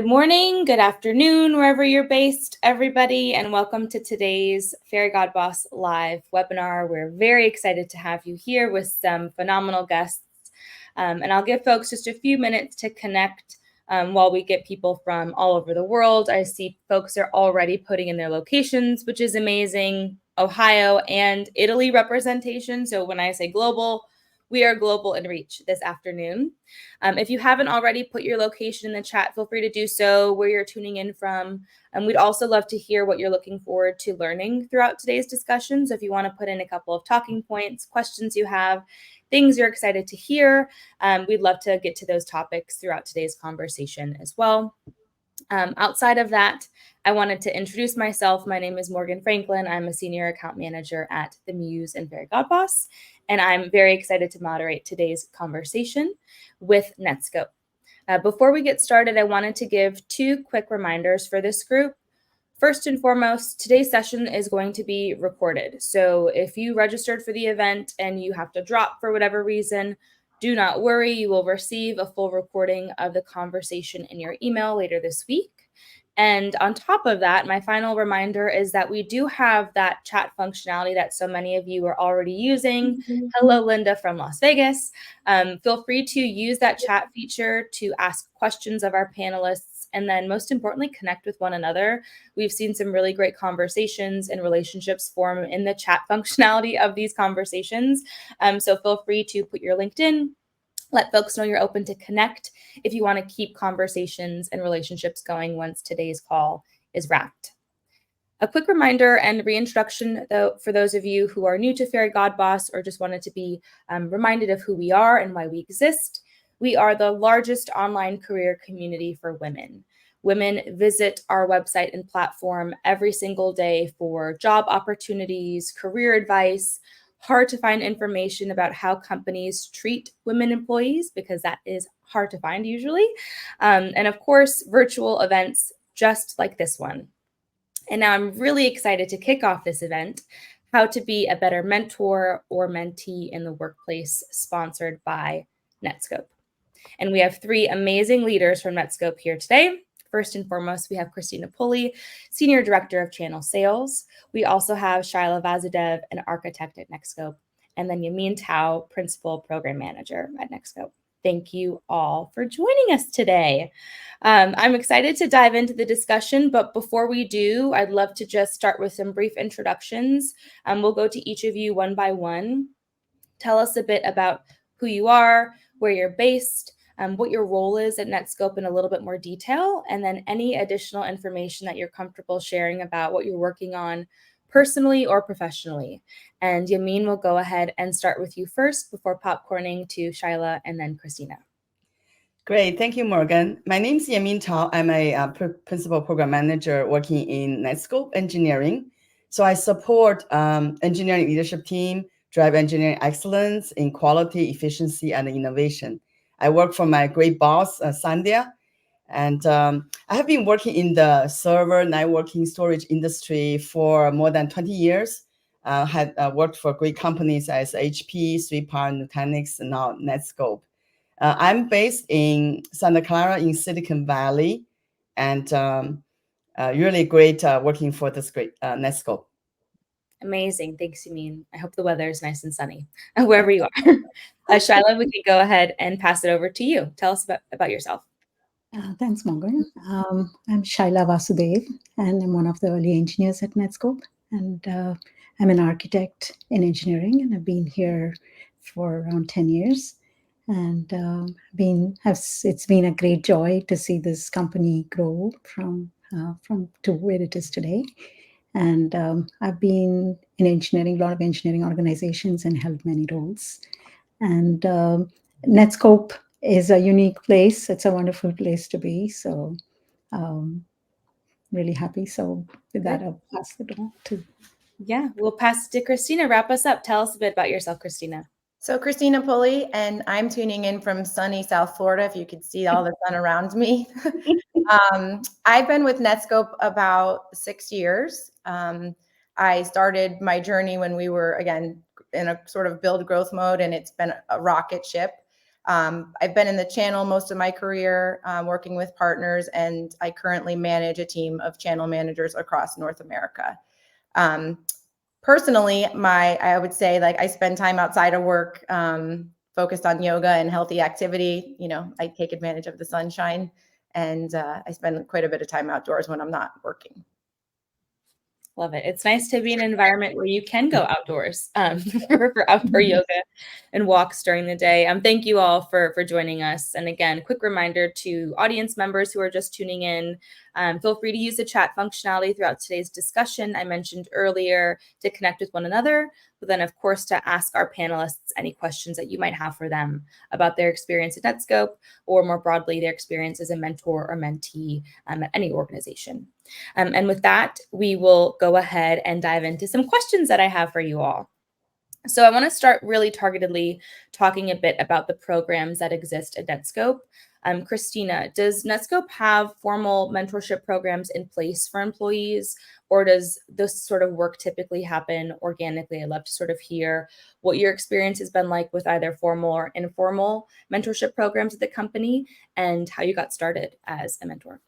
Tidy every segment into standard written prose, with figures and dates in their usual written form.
Good morning, good afternoon, wherever you're based, everybody, and welcome to today's Fairy God Boss Live webinar. We're very excited to have you here with some phenomenal guests. And I'll give folks just a few minutes to connect while we get people from all over the world. I see folks are already putting in their locations, which is amazing. Ohio and Italy representation. So when I say global, we are global in reach this afternoon. If you haven't already put your location in the chat, feel free to do so, where you're tuning in from. And we'd also love to hear what you're looking forward to learning throughout today's discussion. So if you want to put in a couple of talking points, questions you have, things you're excited to hear, we'd love to get to those topics throughout today's conversation as well. Outside of that, I wanted to introduce myself. My name is Morgan Franklin. I'm a senior account manager at the Muse and Fairy God Boss, and I'm very excited to moderate today's conversation with Netskope. Before we get started, I wanted to give two quick reminders for this group. First and foremost, today's session is going to be recorded. So if you registered for the event and you have to drop for whatever reason, do not worry. You will receive a full recording of the conversation in your email later this week. And on top of that, my final reminder is that we do have that chat functionality that so many of you are already using. Hello, Linda from Las Vegas. Feel free to use that chat feature to ask questions of our panelists, and then most importantly, connect with one another. We've seen some really great conversations and relationships form in the chat functionality of these conversations. So feel free to put your LinkedIn, let folks know you're open to connect if you want to keep conversations and relationships going once today's call is wrapped. A quick reminder and reintroduction, though, for those of you who are new to Fairy God Boss or just wanted to be reminded of who we are and why we exist. We are the largest online career community for women. Women visit our website and platform every single day for job opportunities, career advice, hard to find information about how companies treat women employees, because that is hard to find usually. And of course, virtual events just like this one. And now I'm really excited to kick off this event, How to Be a Better Mentor or Mentee in the Workplace, sponsored by Netskope. And we have three amazing leaders from Netskope here today. First and foremost, we have Christina Pulley, Senior Director of Channel Sales. We also have Shaila Vasudev, an architect at Netskope, and then Yamin Tao, Principal Program Manager at Netskope. Thank you all for joining us today. I'm excited to dive into the discussion, but before we do, I'd love to just start with some brief introductions. We'll go to each of you one by one. Tell us a bit about who you are, where you're based, what your role is at Netskope in a little bit more detail, and then any additional information that you're comfortable sharing about what you're working on personally or professionally. And Yamin will go ahead and start with you first before popcorning to Shaila and then Christina. Great. Thank you, Morgan. My name is Yamin Tao. I'm a Principal Program Manager working in Netskope Engineering. So I support engineering leadership team, drive engineering excellence in quality, efficiency, and innovation. I work for my great boss, Sandhya. And I have been working in the server networking storage industry for more than 20 years. Had worked for great companies as HP, 3PAR, Nutanix, and now Netskope. I'm based in Santa Clara in Silicon Valley, and really great working for this great Netskope. Amazing. Thanks, Yamin. I hope the weather is nice and sunny wherever you are. Shaila, we can go ahead and pass it over to you. Tell us about yourself. Thanks, Morgan. I'm Shaila Vasudev, and I'm one of the early engineers at Netskope. And I'm an architect in engineering, and I've been here for around 10 years. And it's been a great joy to see this company grow from to where it is today. And I've been in engineering, a lot of engineering organizations, and held many roles. And Netskope is a unique place. It's a wonderful place to be. So really happy. So with that, I'll pass it on to. Yeah, we'll pass it to Christina. Wrap us up. Tell us a bit about yourself, Christina. So Christina Pulley, and I'm tuning in from sunny South Florida, if you could see all the sun around me. I've been with Netskope about 6 years. I started my journey when we were, again, in a sort of build growth mode, and it's been a rocket ship. I've been in the channel most of my career, working with partners, and I currently manage a team of channel managers across North America. Personally, I would say, like, I spend time outside of work, focused on yoga and healthy activity. You know, I take advantage of the sunshine, and I spend quite a bit of time outdoors when I'm not working. Love it. It's nice to be in an environment where you can go outdoors for outdoor yoga and walks during the day. Thank you all for joining us. And again, quick reminder to audience members who are just tuning in, feel free to use the chat functionality throughout today's discussion I mentioned earlier to connect with one another, but then of course to ask our panelists any questions that you might have for them about their experience at Netskope, or more broadly, their experience as a mentor or mentee at any organization. And with that, we will go ahead and dive into some questions that I have for you all. So I want to start really targetedly talking a bit about the programs that exist at Netskope. Christina, does Netskope have formal mentorship programs in place for employees, or does this sort of work typically happen organically? I'd love to sort of hear what your experience has been like with either formal or informal mentorship programs at the company, and how you got started as a mentor.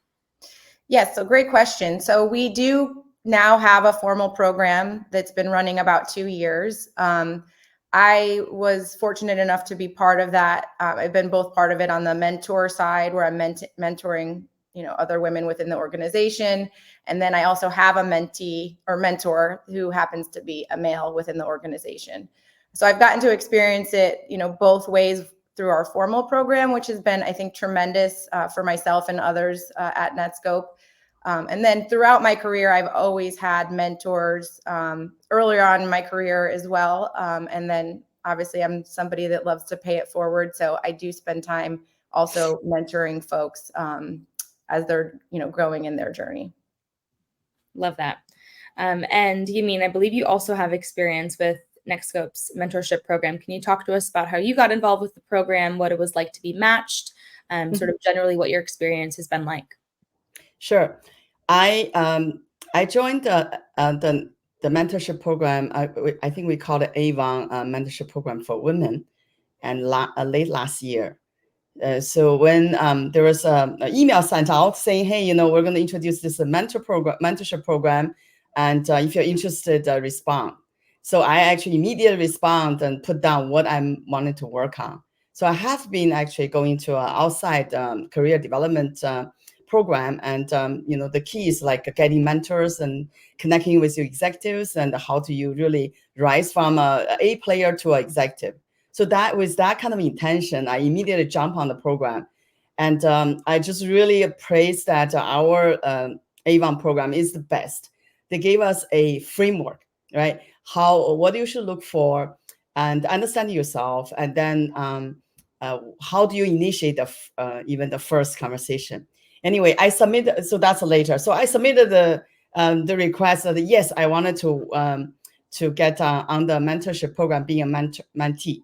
Yes, so great question. So we do now have a formal program that's been running about 2 years. I was fortunate enough to be part of that. I've been both part of it on the mentor side, where I'm mentoring, you know, other women within the organization, and then I also have a mentee or mentor who happens to be a male within the organization. So I've gotten to experience it, you know, both ways through our formal program, which has been, I think, tremendous for myself and others at Netskope. And then throughout my career, I've always had mentors earlier on in my career as well. And then obviously I'm somebody that loves to pay it forward. So I do spend time also mentoring folks as they're, you know, growing in their journey. Love that. And Yamin, I believe you also have experience with Netskope's mentorship program. Can you talk to us about how you got involved with the program, what it was like to be matched, sort of generally what your experience has been like? Sure. I joined the mentorship program. I think we call it Avon mentorship program for women, and late last year. So when there was an email sent out saying, "Hey, you know, we're going to introduce this mentorship program, and if you're interested, respond." So I actually immediately respond and put down what I'm wanting to work on. So I have been actually going to an outside career development program, and you know, the key is like getting mentors and connecting with your executives, and how do you really rise from a player to an executive. So that with that kind of intention, I immediately jumped on the program, and I just really praise that our Avon program is the best. They gave us a framework, right? What you should look for, and understand yourself, and then how do you initiate even the first conversation. Anyway, I submitted. So that's later. So I submitted the request that yes, I wanted to get on the mentorship program, being a mentee.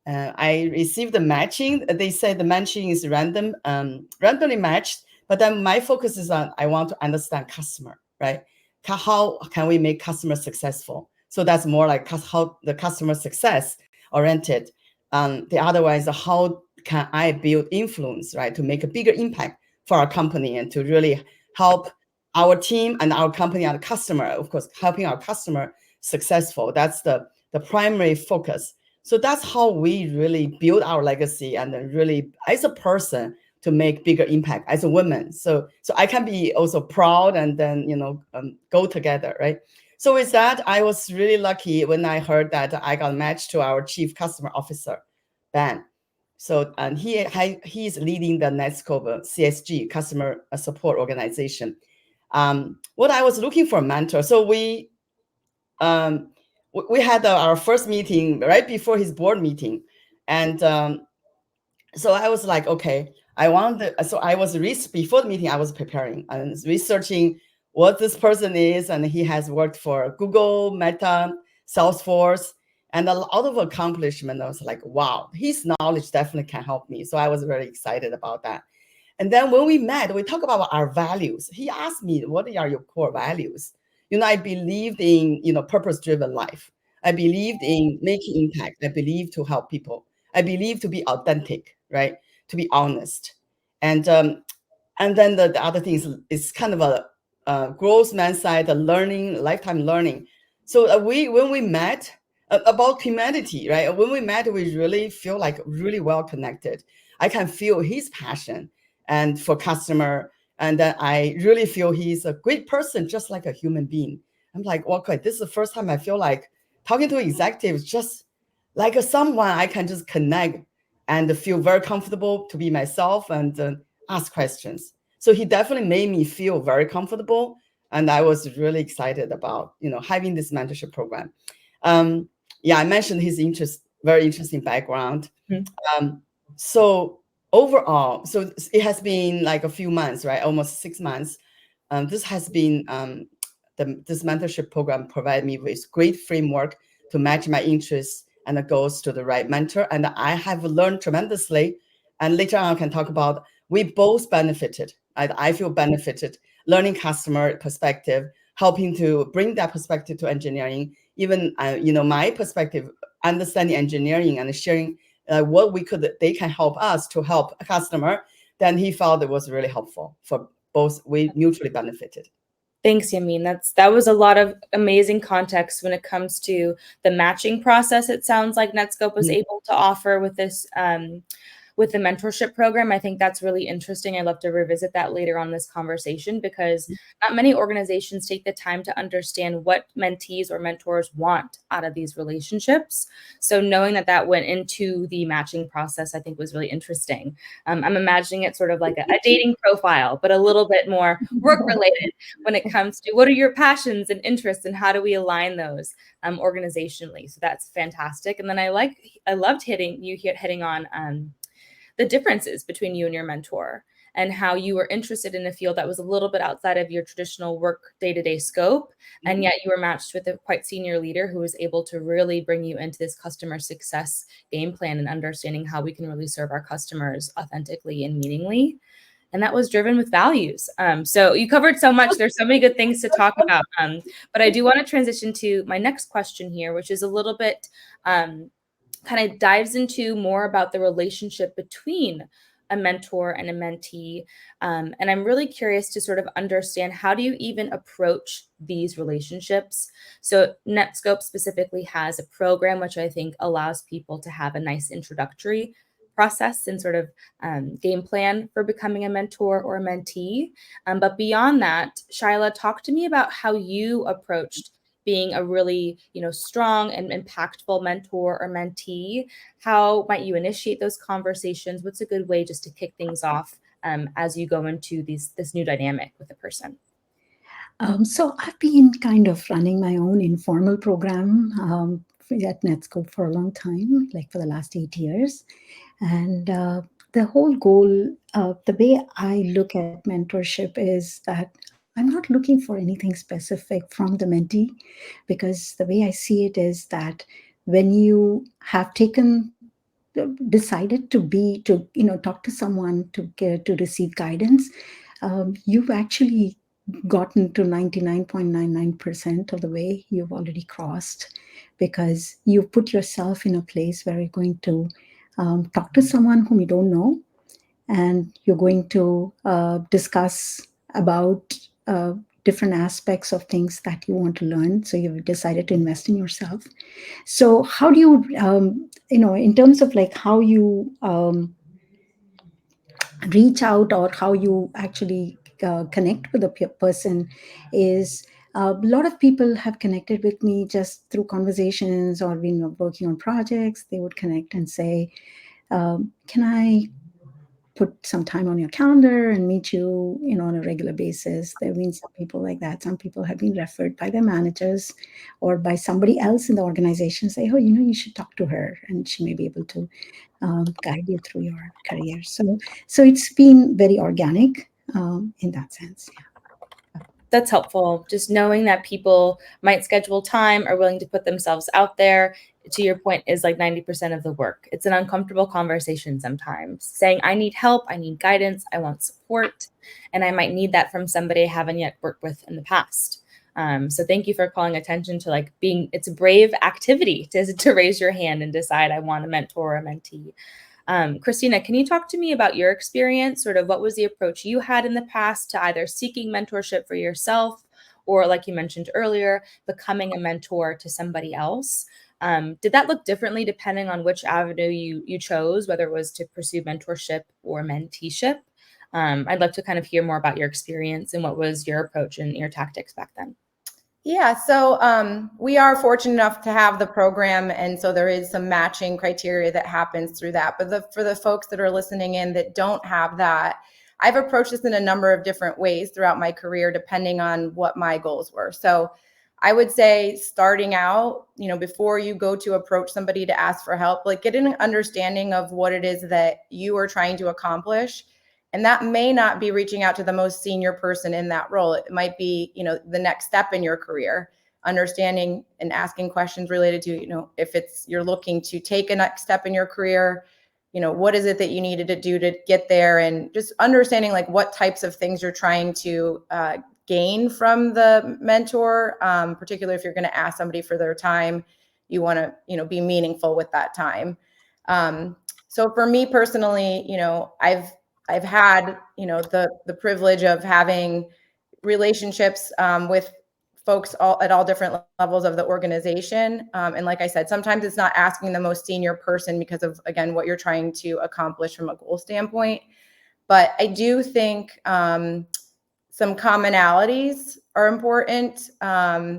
I received the matching. They said the matching is randomly matched. But then my focus is on, I want to understand customer, right? How can we make customer successful? So that's more like how the customer success oriented. The otherwise, how can I build influence, right, to make a bigger impact for our company and to really help our team and our company and the customer, of course, helping our customer successful. That's the primary focus. So that's how we really build our legacy, and then really, as a person, to make bigger impact as a woman. So I can be also proud, and then, you know, go together, right? So with that, I was really lucky when I heard that I got matched to our Chief Customer Officer, Ben. So and he's leading the Netskope CSG, Customer Support Organization. What I was looking for a mentor. So we had our first meeting right before his board meeting, and so I was like, okay, so I was before the meeting, I was preparing and researching what this person is, and he has worked for Google, Meta, Salesforce, and a lot of accomplishment. I was like, wow, his knowledge definitely can help me. So I was very excited about that. And then when we met, we talked about our values. He asked me, what are your core values? You know, I believed in, you know, purpose-driven life. I believed in making impact. I believe to help people. I believe to be authentic, right? To be honest. And then the other thing is kind of a growth mindset, a learning, lifetime learning. So when we met about humanity, right? When we met, we really feel like really well connected. I can feel his passion and for customer, and then I really feel he's a great person, just like a human being. I'm like, okay, this is the first time I feel like talking to executives, just like someone I can just connect and feel very comfortable to be myself and ask questions. So he definitely made me feel very comfortable, and I was really excited about having this mentorship program. Yeah, I mentioned his very interesting background. So overall, so it has been like a few months, right? Almost 6 months. This has been this mentorship program provided me with great framework to match my interests and the goals to the right mentor. And I have learned tremendously. And later on, I can talk about we both benefited. I feel benefited learning customer perspective, helping to bring that perspective to engineering. Even my perspective, understanding engineering and sharing what they can help us to help a customer. Then he felt it was really helpful for both. We mutually benefited. Thanks, Yamin. That was a lot of amazing context when it comes to the matching process. It sounds like Netskope was able to offer with this with the mentorship program. I think that's really interesting. I'd love to revisit that later on this conversation, because not many organizations take the time to understand what mentees or mentors want out of these relationships. So knowing that went into the matching process, I think was really interesting. I'm imagining it sort of like a dating profile, but a little bit more work related when it comes to what are your passions and interests and how do we align those organizationally. So that's fantastic. And then I loved hitting on the differences between you and your mentor, and how you were interested in a field that was a little bit outside of your traditional work day-to-day scope. And yet you were matched with a quite senior leader who was able to really bring you into this customer success game plan and understanding how we can really serve our customers authentically and meaningfully. And that was driven with values. So you covered so much. There's so many good things to talk about. But I do want to transition to my next question here, which is a little bit kind of dives into more about the relationship between a mentor and a mentee. And I'm really curious to sort of understand, how do you even approach these relationships? So Netskope specifically has a program which I think allows people to have a nice introductory process and sort of game plan for becoming a mentor or a mentee. But beyond that, Shyla, talk to me about how you approached being a really, strong and impactful mentor or mentee. How might you initiate those conversations? What's a good way just to kick things off as you go into this new dynamic with a person? So I've been kind of running my own informal program at Netskope for a long time, like for the last 8 years. And the whole goal, the way I look at mentorship is that I'm not looking for anything specific from the mentee, because the way I see it is that when you have decided to talk to someone to receive guidance, you've actually gotten to 99.99% of the way. You've already crossed, because you've put yourself in a place where you're going to talk to someone whom you don't know, and you're going to discuss about different aspects of things that you want to learn. So you've decided to invest in yourself. So how do you, in terms of like how you reach out, or how you actually connect with a person, is a lot of people have connected with me just through conversations, or working on projects. They would connect and say, can I put some time on your calendar and meet you, on a regular basis? There have been some people like that. Some people have been referred by their managers or by somebody else in the organization, say, oh, you should talk to her and she may be able to guide you through your career. So it's been very organic in that sense. Yeah. That's helpful. Just knowing that people might schedule time, are willing to put themselves out there, to your point, is like 90% of the work. It's an uncomfortable conversation sometimes, saying, I need help, I need guidance, I want support, and I might need that from somebody I haven't yet worked with in the past. So thank you for calling attention to like it's a brave activity to raise your hand and decide I want a mentor or a mentee. Christina, can you talk to me about your experience? Sort of what was the approach you had in the past to either seeking mentorship for yourself or, like you mentioned earlier, becoming a mentor to somebody else? Did that look differently depending on which avenue you chose, whether it was to pursue mentorship or menteeship? I'd love to kind of hear more about your experience and what was your approach and your tactics back then. Yeah, so we are fortunate enough to have the program, and so there is some matching criteria that happens through that. But for the folks that are listening in that don't have that, I've approached this in a number of different ways throughout my career, depending on what my goals were. So I would say starting out, before you go to approach somebody to ask for help, like get an understanding of what it is that you are trying to accomplish. And that may not be reaching out to the most senior person in that role. It might be, the next step in your career, understanding and asking questions related to, if you're looking to take a next step in your career, what is it that you needed to do to get there, and just understanding like what types of things you're trying to gain from the mentor, particularly if you're going to ask somebody for their time, you want to, be meaningful with that time. So for me personally, I've had, the privilege of having relationships with folks at all different levels of the organization. And like I said, sometimes it's not asking the most senior person because of, again, what you're trying to accomplish from a goal standpoint. But I do think some commonalities are important.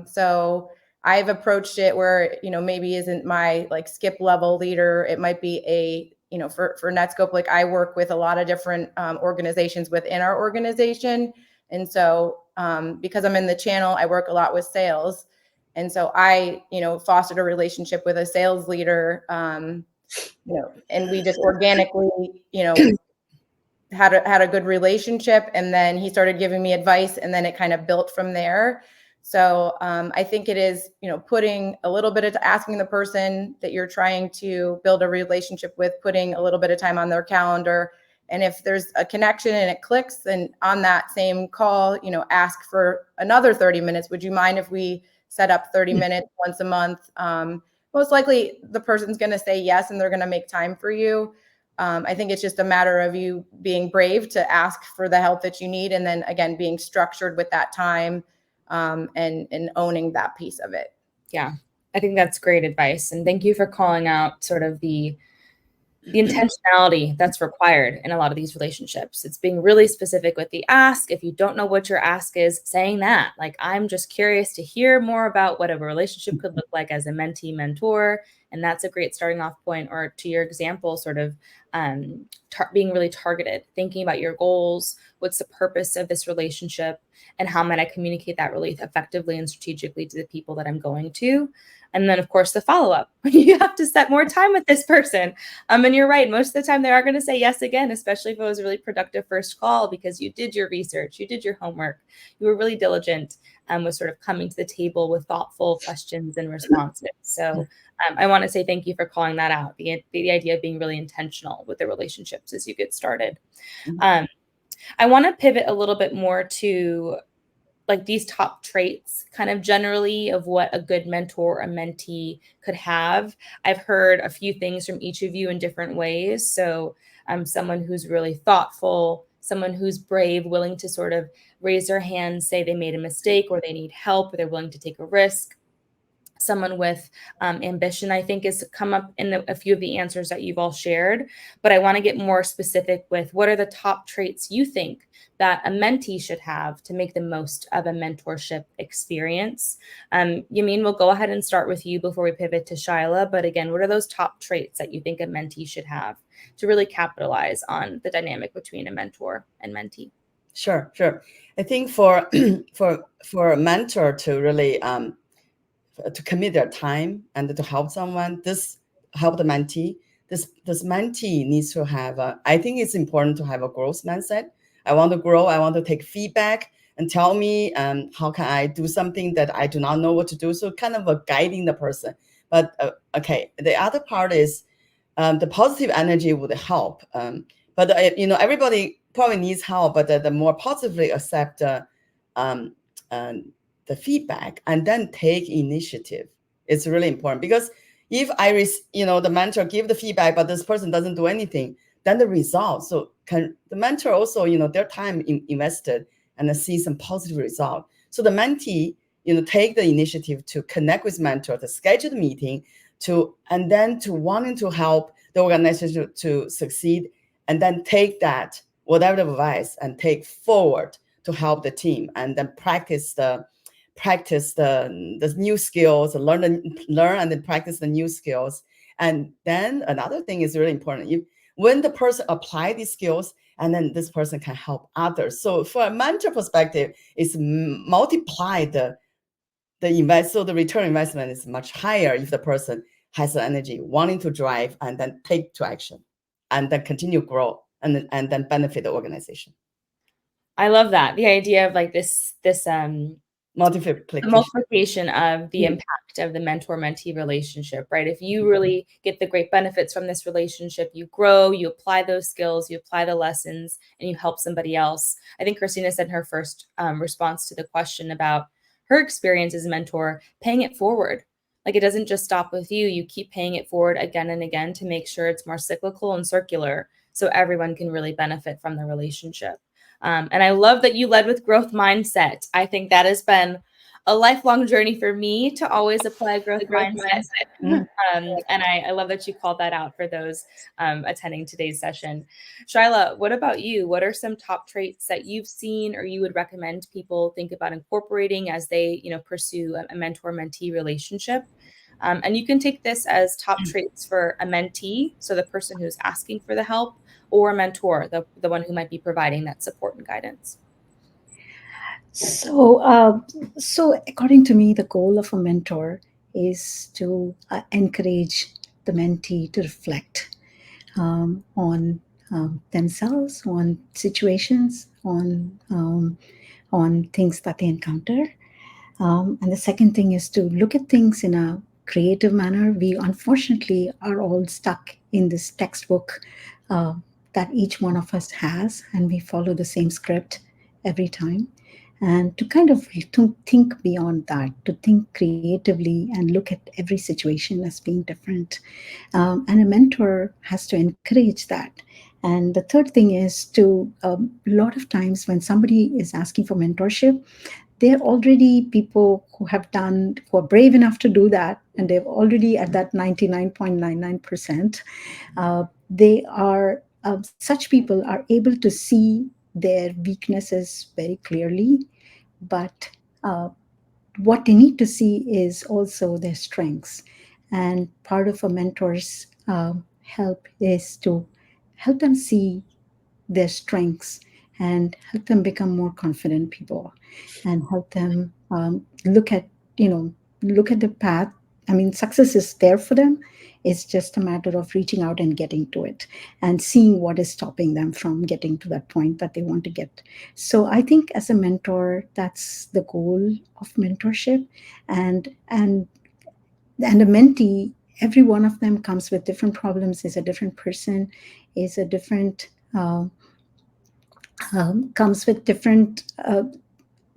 So I've approached it where, maybe isn't my like skip level leader. It might be for Netskope, like I work with a lot of different organizations within our organization. And so because I'm in the channel, I work a lot with sales. And so I, fostered a relationship with a sales leader, and we just organically, had a good relationship, and then he started giving me advice, and then it kind of built from there. So I think it is, putting a little bit of asking the person that you're trying to build a relationship with, putting a little bit of time on their calendar. And if there's a connection and it clicks, then on that same call, ask for another 30 minutes. Would you mind if we set up 30 minutes once a month? Most likely the person's going to say yes, and they're going to make time for you. I think it's just a matter of you being brave to ask for the help that you need. And then again, being structured with that time, and owning that piece of it. Yeah, I think that's great advice. And thank you for calling out sort of the intentionality that's required in a lot of these relationships. It's being really specific with the ask. If you don't know what your ask is, saying that, like, I'm just curious to hear more about what a relationship could look like as a mentee mentor. And that's a great starting off point. Or to your example, sort of being really targeted, thinking about your goals, what's the purpose of this relationship, and how might I communicate that really effectively and strategically to the people that I'm going to. And then, of course, the follow-up. You have to set more time with this person. And you're right. Most of the time, they are going to say yes again, especially if it was a really productive first call because you did your research, you did your homework, you were really diligent with sort of coming to the table with thoughtful questions and responses. So I want to say thank you for calling that out, the idea of being really intentional with the relationships as you get started. I want to pivot a little bit more to like these top traits kind of generally of what a good mentor or mentee could have. I've heard a few things from each of you in different ways. So someone who's really thoughtful, someone who's brave, willing to sort of raise their hand, say they made a mistake or they need help or they're willing to take a risk. Someone with ambition, I think, has come up in a few of the answers that you've all shared. But I want to get more specific with what are the top traits you think that a mentee should have to make the most of a mentorship experience. Yamin, we'll go ahead and start with you before we pivot to Shyla. But again, what are those top traits that you think a mentee should have to really capitalize on the dynamic between a mentor and mentee? Sure. I think for a mentor to really to commit their time and to help someone, help the mentee. This mentee needs to have, I think it's important to have a growth mindset. I want to grow. I want to take feedback and tell me how can I do something that I do not know what to do. So kind of guiding the person. But okay, the other part is the positive energy would help. But everybody probably needs help, but the more positively accept the feedback and then take initiative. It's really important, because if the mentor give the feedback, but this person doesn't do anything, then the result. So can the mentor also, their time invested and see some positive result. So the mentee, take the initiative to connect with mentor, to schedule the meeting, and then to wanting to help the organization to succeed, and then take that whatever the advice and take forward to help the team, and then practice the new skills, learn and then practice the new skills. And then another thing is really important. When the person apply these skills, and then this person can help others. So for a mentor perspective, it's multiply the invest. So the return investment is much higher if the person has the energy, wanting to drive and then take to action, and then continue grow, and then benefit the organization. I love that. The idea of like this multiplication of the impact of the mentor-mentee relationship, right? If you really get the great benefits from this relationship, you grow, you apply those skills, you apply the lessons, and you help somebody else. I think Christina said in her first response to the question about her experience as a mentor, paying it forward. Like, it doesn't just stop with you. You keep paying it forward again and again to make sure it's more cyclical and circular, so everyone can really benefit from the relationship. And I love that you led with growth mindset. I think that has been a lifelong journey for me to always apply growth mindset. And I love that you called that out for those attending today's session. Shyla, what about you? What are some top traits that you've seen or you would recommend people think about incorporating as they, pursue a mentor-mentee relationship? And you can take this as top traits for a mentee, so the person who's asking for the help, or a mentor, the one who might be providing that support and guidance. So, according to me, the goal of a mentor is to encourage the mentee to reflect on themselves, on situations, on things that they encounter. And the second thing is to look at things in a creative manner. We unfortunately are all stuck in this textbook that each one of us has, and we follow the same script every time. And to kind of to think beyond that, to think creatively and look at every situation as being different. And a mentor has to encourage that. And the third thing is a lot of times when somebody is asking for mentorship, they're already people who are brave enough to do that, and they've already at that 99.99%. Such people are able to see their weaknesses very clearly, but what they need to see is also their strengths. And part of a mentor's help is to help them see their strengths and help them become more confident people, and help them look at the path. I mean, success is there for them. It's just a matter of reaching out and getting to it, and seeing what is stopping them from getting to that point that they want to get. So I think as a mentor, that's the goal of mentorship. And a mentee, every one of them comes with different problems, is a different person, is a different comes with different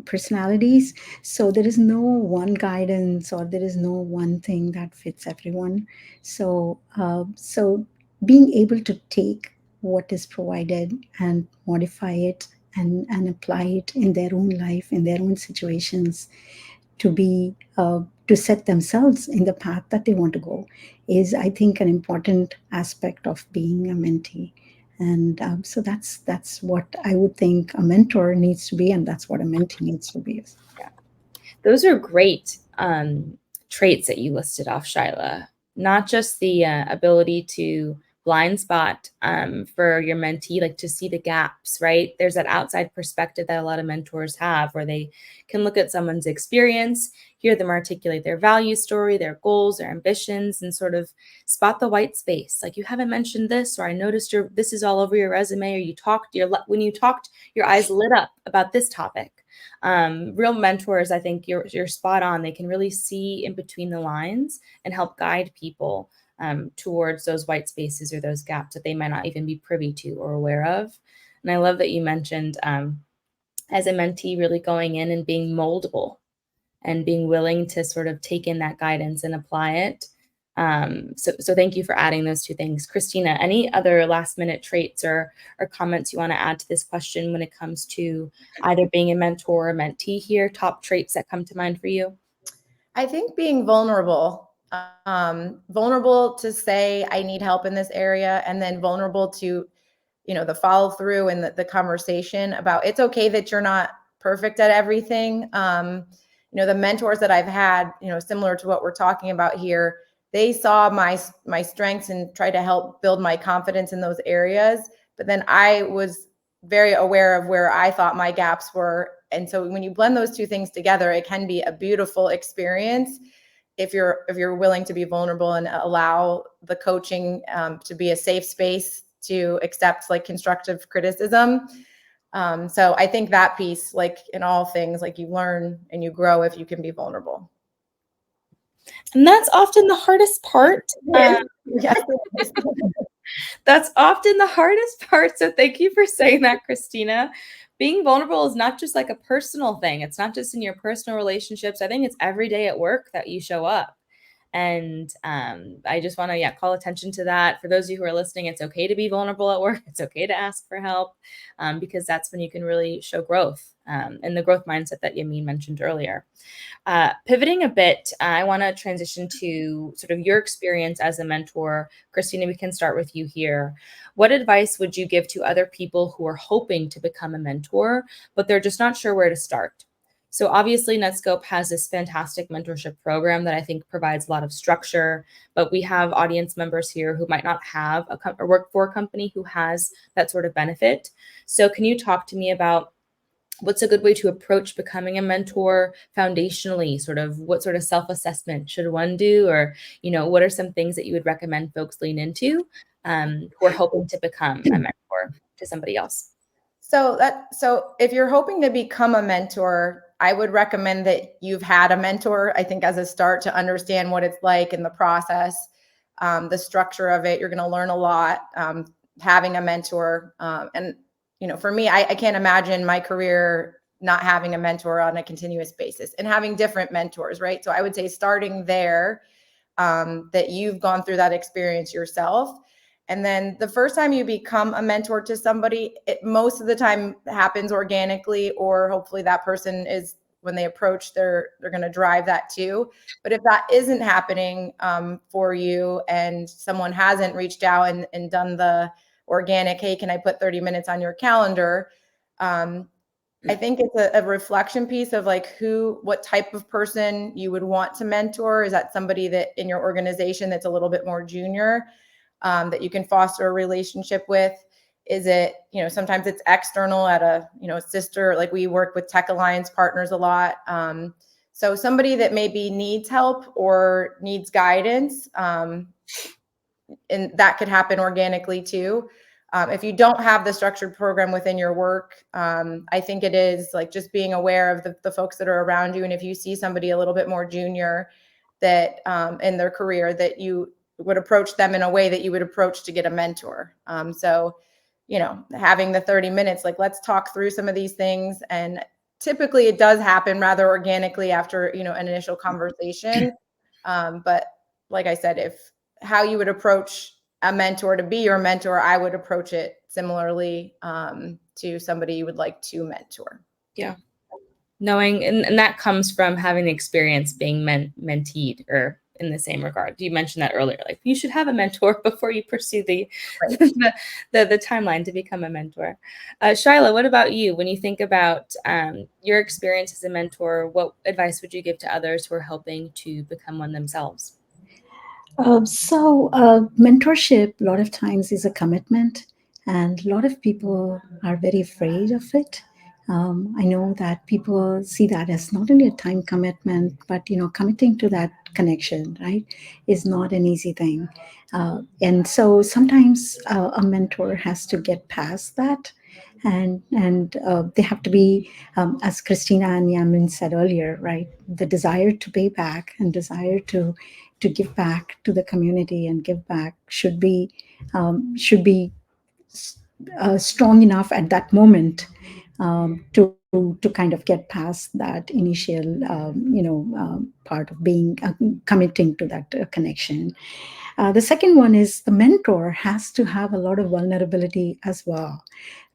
personalities. So there is no one guidance, or there is no one thing that fits everyone. So being able to take what is provided and modify it, and apply it in their own life, in their own situations, to set themselves in the path that they want to go, is, I think, an important aspect of being a mentee. And so that's what I would think a mentor needs to be, and that's what a mentee needs to be. Yeah, those are great traits that you listed off, Shyla. Not just the ability to blind spot for your mentee, like to see the gaps, right? There's that outside perspective that a lot of mentors have, where they can look at someone's experience, hear them articulate their value story, their goals, their ambitions, and sort of spot the white space. Like, you haven't mentioned this, or I noticed this is all over your resume, or when you talked, your eyes lit up about this topic. Real mentors, I think you're spot on. They can really see in between the lines and help guide people towards those white spaces or those gaps that they might not even be privy to or aware of. And I love that you mentioned as a mentee really going in and being moldable. and being willing to sort of take in that guidance and apply it. So thank you for adding those two things. Christina, any other last minute traits or comments you want to add to this question when it comes to either being a mentor or mentee here? Top traits that come to mind for you? I think being vulnerable, vulnerable to say I need help in this area, and then vulnerable to, the follow through and the conversation about it's okay that you're not perfect at everything. The mentors that I've had, similar to what we're talking about here, they saw my strengths and tried to help build my confidence in those areas. But then I was very aware of where I thought my gaps were. And so when you blend those two things together, it can be a beautiful experience if you're willing to be vulnerable and allow the coaching to be a safe space to accept like constructive criticism. So I think that piece, like in all things, like you learn and you grow if you can be vulnerable. And that's often the hardest part. Yes. That's often the hardest part. So thank you for saying that, Christina. Being vulnerable is not just like a personal thing. It's not just in your personal relationships. I think it's every day at work that you show up. And I just want to call attention to that. For those of you who are listening, it's okay to be vulnerable at work. It's okay to ask for help because that's when you can really show growth and the growth mindset that Yamin mentioned earlier. Pivoting a bit, I want to transition to sort of your experience as a mentor. Christina, we can start with you here. What advice would you give to other people who are hoping to become a mentor, but they're just not sure where to start? So obviously Netskope has this fantastic mentorship program that I think provides a lot of structure, but we have audience members here who might not have or work for a company who has that sort of benefit. So can you talk to me about what's a good way to approach becoming a mentor foundationally? Sort of what sort of self-assessment should one do? Or, what are some things that you would recommend folks lean into who are hoping to become a mentor to somebody else? So if you're hoping to become a mentor, I would recommend that you've had a mentor, I think, as a start to understand what it's like in the process, the structure of it. You're going to learn a lot having a mentor. And for me, I can't imagine my career not having a mentor on a continuous basis and having different mentors, right? So I would say starting there, that you've gone through that experience yourself. And then the first time you become a mentor to somebody, it most of the time happens organically, or hopefully that person is, when they approach, they're going to drive that too. But if that isn't happening for you and someone hasn't reached out and done the organic, hey, can I put 30 minutes on your calendar? I think it's a reflection piece of like what type of person you would want to mentor. Is that somebody that in your organization that's a little bit more junior, that you can foster a relationship with? Is it, sometimes it's external at a, sister, like we work with Tech Alliance partners a lot. So somebody that maybe needs help or needs guidance, and that could happen organically too. If you don't have the structured program within your work, I think it is like just being aware of the folks that are around you. And if you see somebody a little bit more junior that in their career, that you would approach them in a way that you would approach to get a mentor. So, having the 30 minutes, like, let's talk through some of these things. And typically it does happen rather organically after, an initial conversation. But like I said, if how you would approach a mentor to be your mentor, I would approach it similarly to somebody you would like to mentor. Yeah. Knowing, and that comes from having the experience being menteed, or in the same regard. You mentioned that earlier, like you should have a mentor before you pursue the timeline to become a mentor. Shyla, what about you? When you think about your experience as a mentor, what advice would you give to others who are helping to become one themselves? Mentorship, a lot of times, is a commitment, and a lot of people are very afraid of it. I know that people see that as not only a time commitment, but committing to that connection, right, is not an easy thing. And so sometimes a mentor has to get past that, and they have to be, as Christina and Yamin said earlier, right, the desire to pay back and desire to give back to the community and give back should be strong enough at that moment to to kind of get past that initial part of being committing to that connection. The second one is the mentor has to have a lot of vulnerability as well,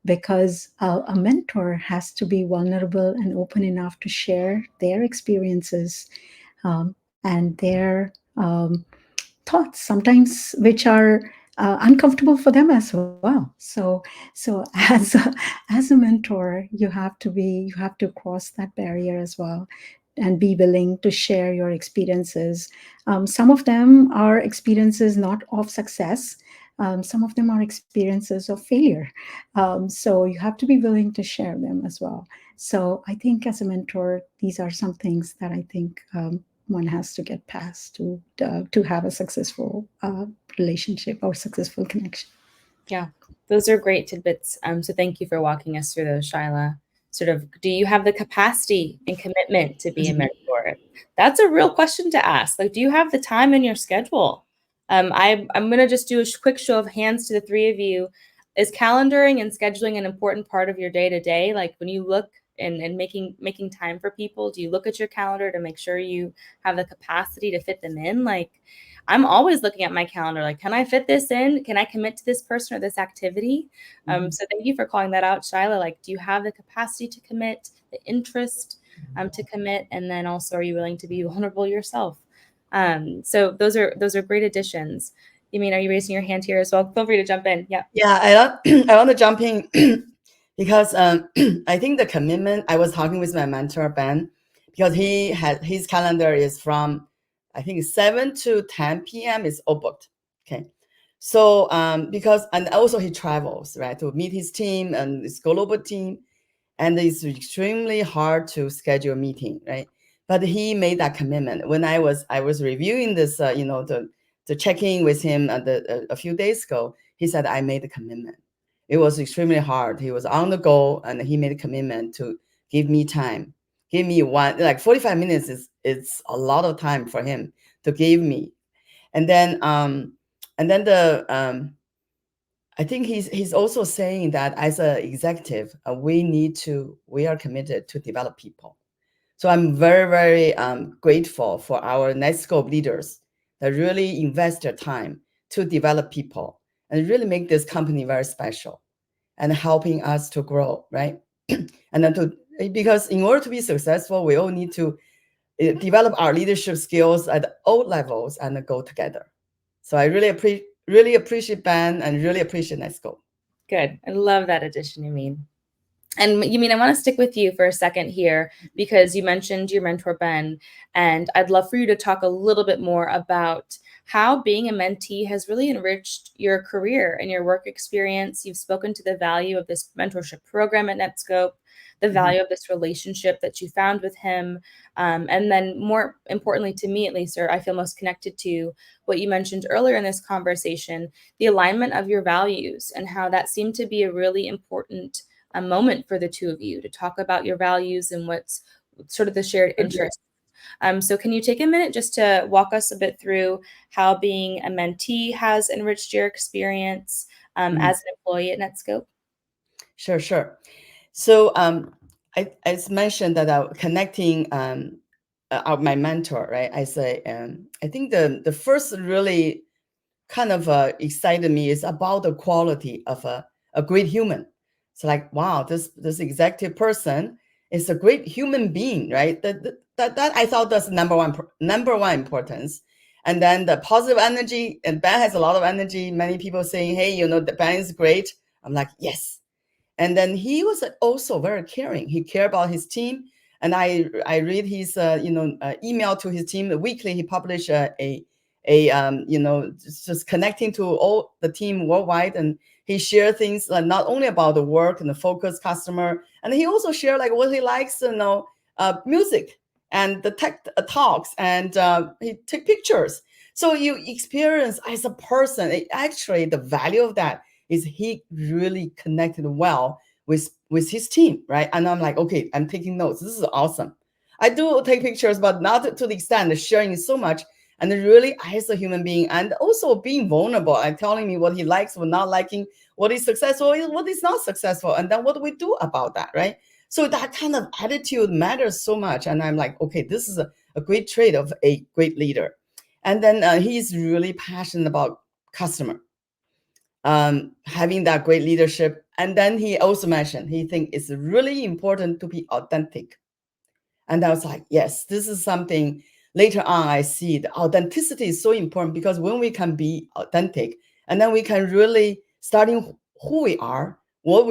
because a mentor has to be vulnerable and open enough to share their experiences and their thoughts, sometimes which are uncomfortable for them as well. So as a mentor, you have to cross that barrier as well, and be willing to share your experiences. Some of them are experiences not of success. Some of them are experiences of failure. So you have to be willing to share them as well. So I think as a mentor, these are some things that I think one has to get past to have a successful relationship or successful connection. Yeah, those are great tidbits. So thank you for walking us through those, Shaila. Sort of, do you have the capacity and commitment to be a mentor? That's a real question to ask. Like, do you have the time in your schedule? I'm going to just do a quick show of hands to the three of you. Is calendaring and scheduling an important part of your day to day? Like when you look and making time for people, do you look at your calendar to make sure you have the capacity to fit them in? Like, I'm always looking at my calendar, like, can I fit this in? Can I commit to this person or this activity? So thank you for calling that out, Shaila. Like, do you have the capacity to commit, the interest to commit? And then also, are you willing to be vulnerable yourself? So those are great additions. Yamin, are you raising your hand here as well? Feel free to jump in. Yeah. Yeah, I want to jump in because I think the commitment, I was talking with my mentor, Ben, because his calendar is from, I think 7 to 10 p.m. is all booked. Okay. So and also he travels, right, to meet his team and his global team. And it's extremely hard to schedule a meeting, right? But he made that commitment. When I was reviewing this, the check-in with him a few days ago, he said, I made a commitment. It was extremely hard. He was on the go, and he made a commitment to give me time. Give me 45 minutes is a lot of time for him to give me. And then I think he's also saying that as an executive, we are committed to develop people. So I'm very, very grateful for our Netskope leaders that really invest their time to develop people and really make this company very special and helping us to grow, right? And then because in order to be successful, we all need to develop our leadership skills at all levels and go together. So I really appreciate Ben and really appreciate Netskope. Good. I love that addition, Yamin. And Yamin, I want to stick with you for a second here because you mentioned your mentor, Ben, and I'd love for you to talk a little bit more about how being a mentee has really enriched your career and your work experience. You've spoken to the value of this mentorship program at Netskope, the value of this relationship that you found with him, and then more importantly to me, at least, or I feel most connected to what you mentioned earlier in this conversation, the alignment of your values and how that seemed to be a really important a moment for the two of you to talk about your values and what's sort of the shared interest. So can you take a minute just to walk us a bit through how being a mentee has enriched your experience as an employee at Netskope? Sure. So I mentioned that connecting my mentor, right? I say, I think the first really kind of excited me is about the quality of a great human. It's like, wow, this executive person is a great human being, right? That I thought that's number one importance. And then the positive energy, and Ben has a lot of energy. Many people saying, hey, the Ben is great. I'm like, yes. And then he was also very caring. He cared about his team. And I read his email to his team weekly. He published just connecting to all the team worldwide, and he shared things not only about the work and the focus customer, and he also shared like what he likes, music and the tech talks, and he took pictures. So you experience as a person, actually the value of that is he really connected well with his team, right? And I'm like, okay, I'm taking notes. This is awesome. I do take pictures, but not to the extent of sharing so much. And really, as a human being, and also being vulnerable and telling me what he likes, what not liking, what is successful, what is not successful, and then what do we do about that, right? So that kind of attitude matters so much. And I'm like, okay, this is a great trait of a great leader. And then he's really passionate about customer, having that great leadership. And then he also mentioned he thinks it's really important to be authentic. And I was like, yes, this is something later on I see the authenticity is so important, because when we can be authentic, and then we can really starting who we are, what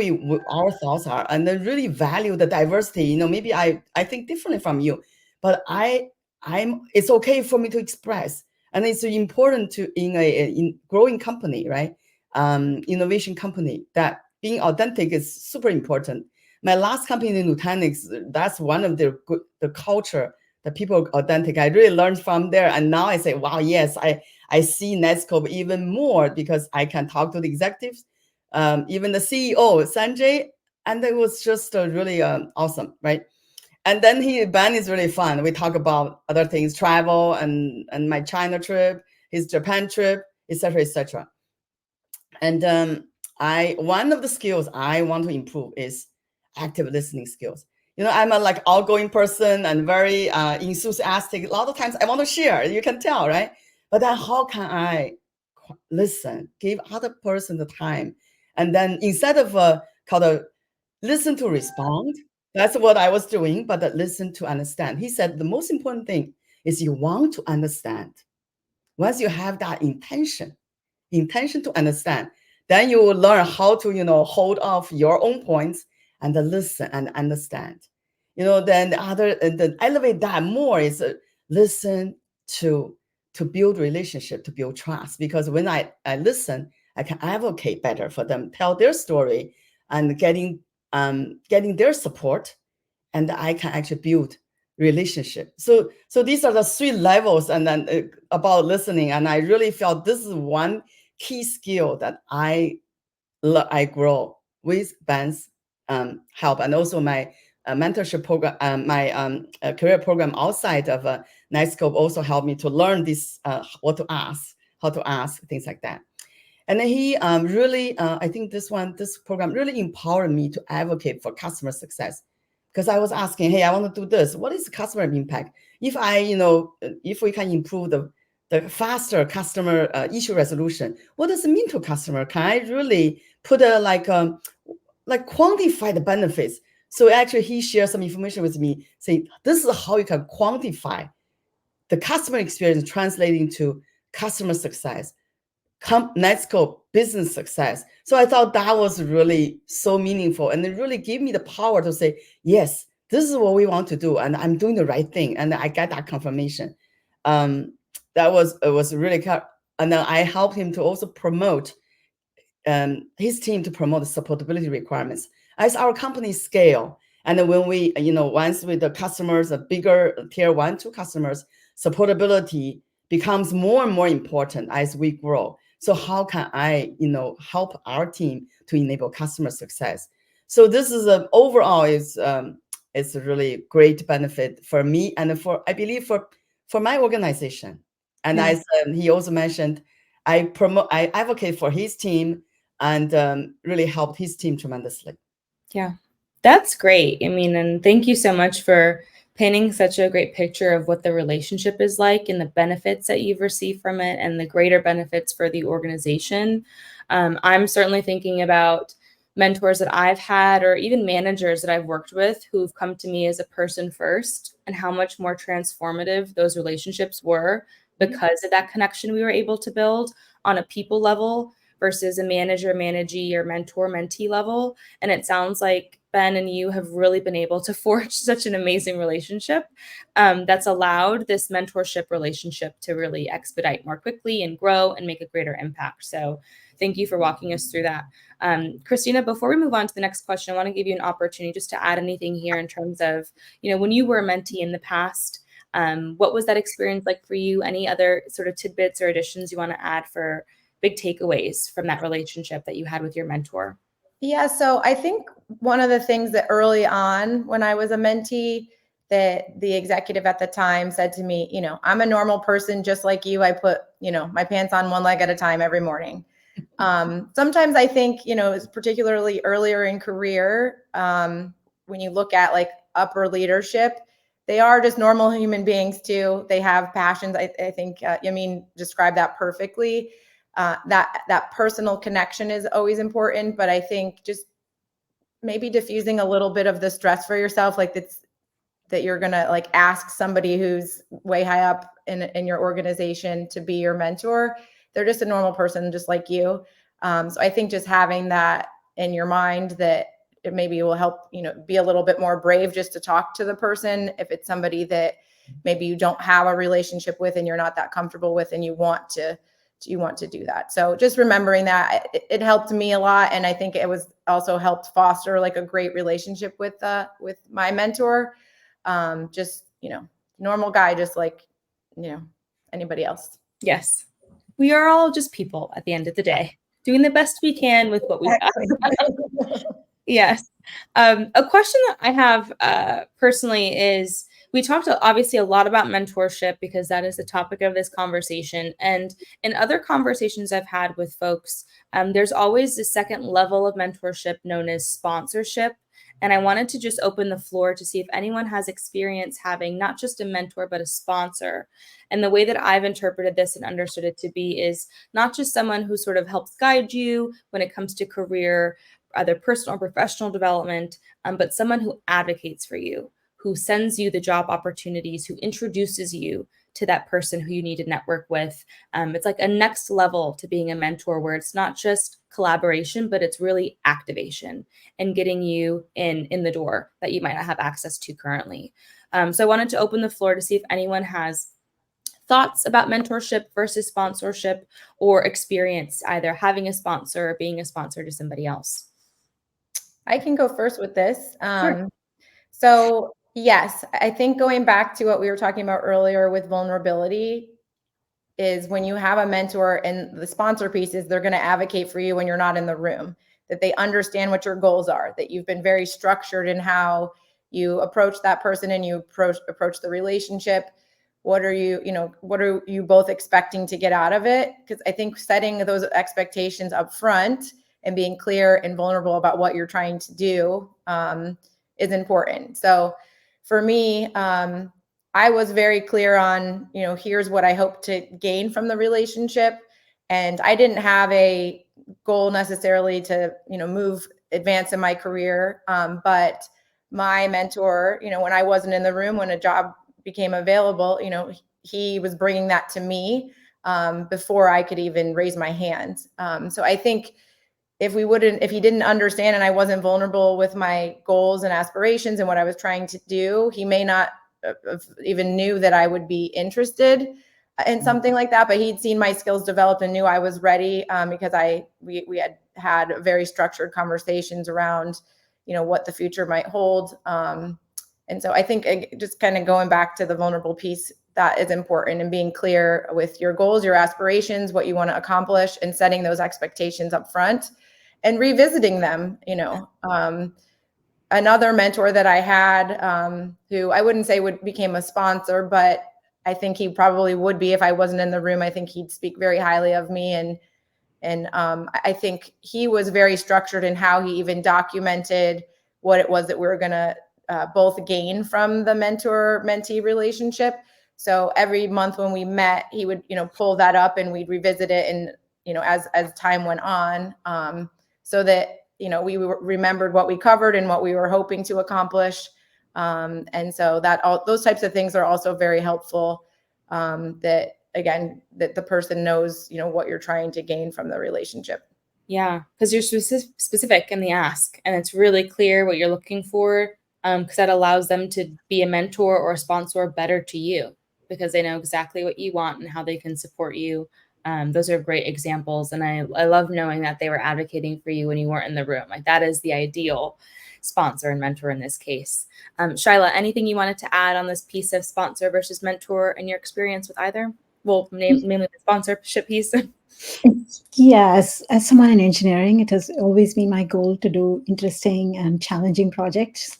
our thoughts are, and then really value the diversity. You know, maybe I think differently from you, but it's okay for me to express. And it's important to in growing company, right? Innovation company, that being authentic is super important. My last company in Nutanix, that's one of the culture, the people authentic. I really learned from there. And now I say, wow, yes, I see Netskope even more, because I can talk to the executives, even the CEO, Sanjay, and it was just really awesome, right? And then Ben is really fun. We talk about other things, travel and my China trip, his Japan trip, etc., etc. And one of the skills I want to improve is active listening skills. You know, I'm a like outgoing person and very enthusiastic. A lot of times I want to share, you can tell, right? But then how can I listen, give other person the time? And then instead of kind of listen to respond, that's what I was doing, but listen to understand. He said the most important thing is you want to understand. Once you have that intention to understand, then you will learn how to, hold off your own points and listen and understand. Then the elevate that more is listen to build relationship, to build trust. Because when I listen, I can advocate better for them, tell their story, and getting their support, and I can actually build relationship. So these are the 3 levels, and then about listening. And I really felt this is one key skill that I grow with Ben's help, and also my mentorship program, my career program outside of Netskope also helped me to learn this, what to ask, how to ask, things like that. And then he really, I think this program really empowered me to advocate for customer success, because I was asking, hey, I want to do this. What is the customer impact? If if we can improve the faster customer issue resolution, what does it mean to customer? Can I really put like quantify the benefits? So actually, he shared some information with me, saying this is how you can quantify the customer experience translating to customer success, Netskope business success. So I thought that was really so meaningful, and it really gave me the power to say, yes, this is what we want to do, and I'm doing the right thing, and I get that confirmation. It was really, and then I helped him to also promote his team to promote the supportability requirements as our company scale. And then when we, once with the customers, a bigger tier 1, 2 customers, supportability becomes more and more important as we grow. So how can I, help our team to enable customer success? So this is overall it's a really great benefit for me, and I believe for my organization. And Yeah. as he also mentioned, I advocate for his team, and really helped his team tremendously. Yeah, that's great. I mean, and thank you so much for painting such a great picture of what the relationship is like and the benefits that you've received from it and the greater benefits for the organization. I'm certainly thinking about mentors that I've had, or even managers that I've worked with who've come to me as a person first, and how much more transformative those relationships were because of that connection we were able to build on a people level versus a manager, managee, or mentor, mentee level. And it sounds like Ben and you have really been able to forge such an amazing relationship that's allowed this mentorship relationship to really expedite more quickly and grow and make a greater impact. So thank you for walking us through that. Christina, before we move on to the next question, I want to give you an opportunity just to add anything here in terms of, when you were a mentee in the past, what was that experience like for you? Any other sort of tidbits or additions you want to add for big takeaways from that relationship that you had with your mentor? Yeah, so I think one of the things that early on when I was a mentee, that the executive at the time said to me, I'm a normal person just like you. I put, my pants on one leg at a time every morning. Sometimes I think, particularly earlier in career, when you look at like upper leadership, they are just normal human beings too. They have passions. I think Yamin described that perfectly. That personal connection is always important, but I think just maybe diffusing a little bit of the stress for yourself, like that you're gonna like ask somebody who's way high up in your organization to be your mentor. They're just a normal person, just like you. So I think just having that in your mind, that it maybe will help, be a little bit more brave just to talk to the person if it's somebody that maybe you don't have a relationship with and you're not that comfortable with, and you want to do that. So just remembering that, it helped me a lot, and I think it was also helped foster like a great relationship with my mentor. Just normal guy, just like anybody else. Yes, we are all just people at the end of the day, doing the best we can with what we have. Yes. A question that I have personally is, we talked obviously a lot about mentorship because that is the topic of this conversation. And in other conversations I've had with folks, there's always the second level of mentorship known as sponsorship. And I wanted to just open the floor to see if anyone has experience having not just a mentor, but a sponsor. And the way that I've interpreted this and understood it to be is not just someone who sort of helps guide you when it comes to career, either personal or professional development, but someone who advocates for you, who sends you the job opportunities, who introduces you to that person who you need to network with. It's like a next level to being a mentor, where it's not just collaboration, but it's really activation and getting you in the door that you might not have access to currently. So I wanted to open the floor to see if anyone has thoughts about mentorship versus sponsorship, or experience either having a sponsor or being a sponsor to somebody else. I can go first with this. Sure. So yes, I think going back to what we were talking about earlier with vulnerability, is when you have a mentor, and the sponsor piece is they're going to advocate for you when you're not in the room, that they understand what your goals are, that you've been very structured in how you approach that person and you approach the relationship. What are you both expecting to get out of it? Because I think setting those expectations up front and being clear and vulnerable about what you're trying to do is important. So for me, I was very clear on, here's what I hope to gain from the relationship. And I didn't have a goal necessarily to, advance in my career. But my mentor, when I wasn't in the room, when a job became available, he was bringing that to me before I could even raise my hand. So I think if he didn't understand and I wasn't vulnerable with my goals and aspirations and what I was trying to do, he may not even knew that I would be interested in something like that, but he'd seen my skills develop and knew I was ready because we had very structured conversations around, what the future might hold. And so I think just kind of going back to the vulnerable piece, that is important, and being clear with your goals, your aspirations, what you want to accomplish, and setting those expectations up front and revisiting them. Another mentor that I had, who I wouldn't say became a sponsor, but I think he probably would be if I wasn't in the room. I think he'd speak very highly of me, and I think he was very structured in how he even documented what it was that we were going to both gain from the mentor-mentee relationship. So every month when we met, he would, pull that up and we'd revisit it, and as time went on, so that we remembered what we covered and what we were hoping to accomplish. And so those types of things are also very helpful. That the person knows, what you're trying to gain from the relationship. Yeah, because you're specific in the ask, and it's really clear what you're looking for, because that allows them to be a mentor or a sponsor better to you, because they know exactly what you want and how they can support you. Those are great examples. And I love knowing that they were advocating for you when you weren't in the room. Like, that is the ideal sponsor and mentor in this case. Shyla, anything you wanted to add on this piece of sponsor versus mentor and your experience with either? Well, mainly the sponsorship piece. Yes, as someone in engineering, it has always been my goal to do interesting and challenging projects.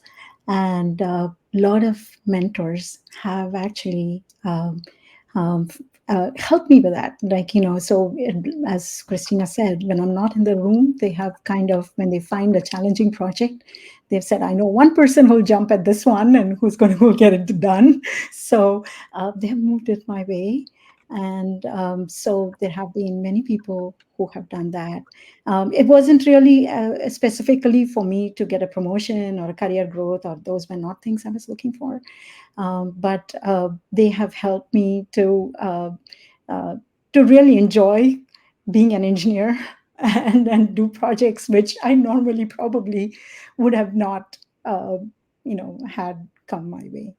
And a lot of mentors have actually help me with that. Like, so as Christina said, when I'm not in the room, they have kind of, when they find a challenging project, they've said, I know one person who'll jump at this one and who's going to get it done. So they have moved it my way. And so there have been many people who have done that. It wasn't really specifically for me to get a promotion or a career growth, or those were not things I was looking for. But they have helped me uh, to really enjoy being an engineer and do projects which I normally probably would have not, had come my way.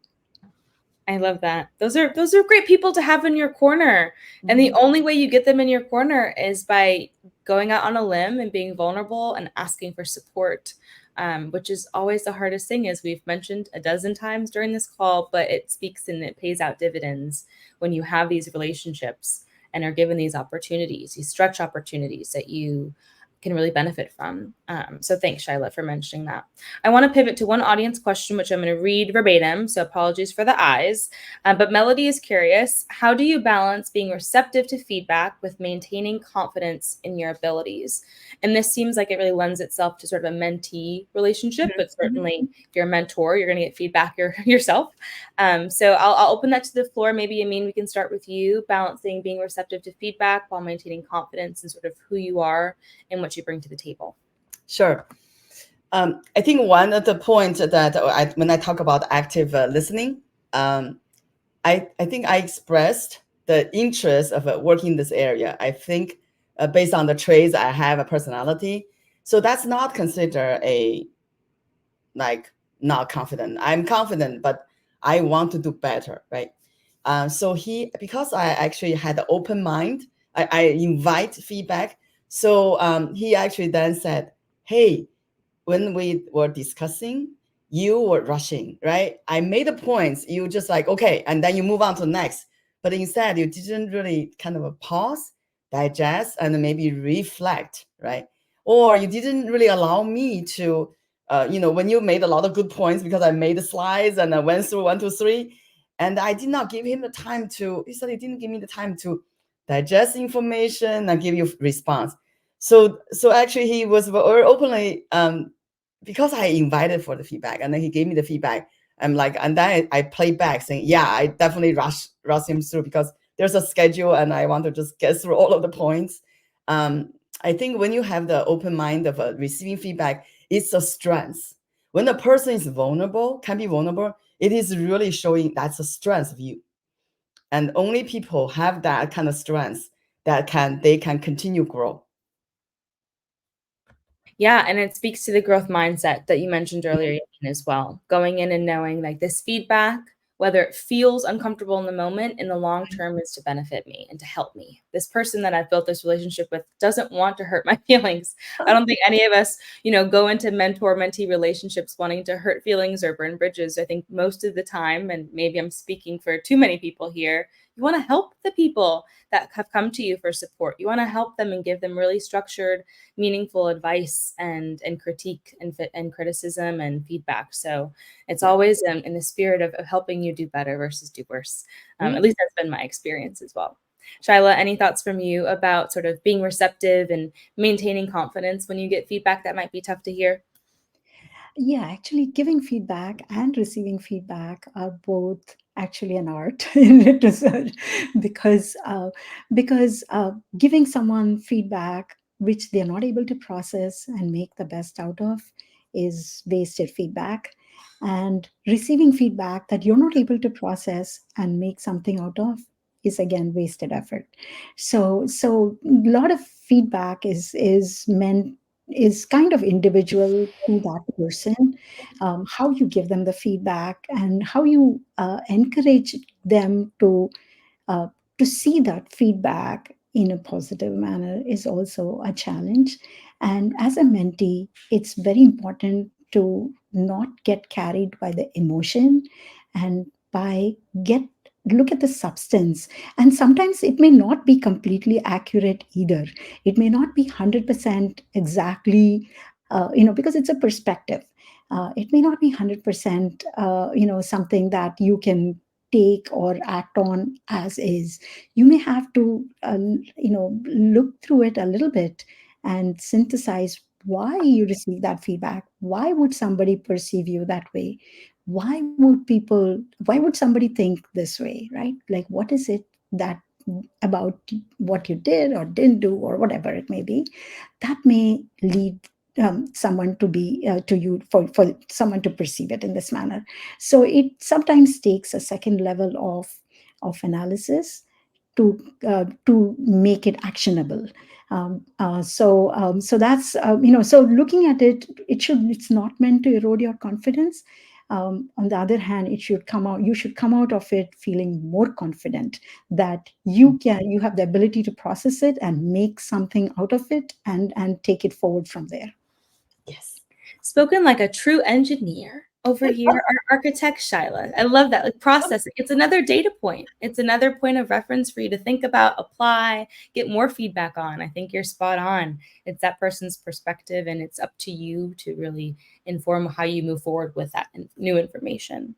I love that. Those are great people to have in your corner. And the only way you get them in your corner is by going out on a limb and being vulnerable and asking for support, which is always the hardest thing, as we've mentioned a dozen times during this call, but it speaks and it pays out dividends when you have these relationships and are given these opportunities, these stretch opportunities that you can really benefit from. So thanks, Shyla, for mentioning that. I want to pivot to one audience question, which I'm going to read verbatim, so apologies for the eyes. But Melody is curious, how do you balance being receptive to feedback with maintaining confidence in your abilities? And this seems like it really lends itself to sort of a mentee relationship, but certainly if you're a mentor, you're going to get feedback yourself. So I'll open that to the floor. Maybe, Yamin, we can start with you, balancing being receptive to feedback while maintaining confidence in sort of who you are and what you bring to the table. Sure. I think one of the points that when I talk about active listening, I think I expressed the interest of working in this area. I think based on the traits I have, a personality. So that's not considered not confident. I'm confident, but I want to do better, right? So because I actually had an open mind, I invite feedback. So he actually then said, hey, when we were discussing, you were rushing, right? I made the points, you just like, okay, and then you move on to the next. But instead, you didn't really kind of pause, digest, and maybe reflect, right? Or you didn't really allow me to, when you made a lot of good points, because I made the slides and I went through 1, 2, 3, and I did not give him the time he said he didn't give me the time to digest information and give you response. So actually he was very openly, because I invited for the feedback and then he gave me the feedback. I'm like, and then I played back saying, yeah, I definitely rush him through because there's a schedule and I want to just get through all of the points. I think when you have the open mind of receiving feedback, it's a strength. When the person is can be vulnerable, it is really showing that's a strength of you. And only people have that kind of strength that they can continue grow. Yeah, and it speaks to the growth mindset that you mentioned earlier as well. Going in and knowing like this feedback, whether it feels uncomfortable in the moment, in the long term is to benefit me and to help me. This person that I've built this relationship with doesn't want to hurt my feelings. I don't think any of us, go into mentor-mentee relationships wanting to hurt feelings or burn bridges. I think most of the time, and maybe I'm speaking for too many people here, you want to help the people that have come to you for support. You want to help them and give them really structured, meaningful advice and critique and criticism and feedback. So it's always in the spirit of helping you do better versus do worse. At least that's been my experience as well. Shyla, any thoughts from you about sort of being receptive and maintaining confidence when you get feedback that might be tough to hear? Yeah, actually, giving feedback and receiving feedback are both actually an art in research, because giving someone feedback which they're not able to process and make the best out of is wasted feedback, and receiving feedback that you're not able to process and make something out of is again wasted effort. So a lot of feedback is kind of individual to that person. How you give them the feedback and how you encourage them uh, to see that feedback in a positive manner is also a challenge. And as a mentee, it's very important to not get carried by the emotion, and by get look at the substance. And sometimes it may not be completely accurate either. It may not be 100% exactly, because it's a perspective. It may not be 100% something that you can take or act on as is. You may have to, look through it a little bit and synthesize why you receive that feedback. Why would somebody perceive you that way? Why would somebody think this way, right? Like, what is it that about what you did or didn't do or whatever it may be that may lead someone to be to you for someone to perceive it in this manner. So it sometimes takes a second level of analysis to make it actionable. So that's so looking at it, it's not meant to erode your confidence. On the other hand, you should come out of it feeling more confident that you have the ability to process it and make something out of it and take it forward from there. Yes. Spoken like a true engineer. Over here, our architect, Shyla. I love that. Like, processing. It's another data point. It's another point of reference for you to think about, apply, get more feedback on. I think you're spot on. It's that person's perspective, and it's up to you to really inform how you move forward with that new information.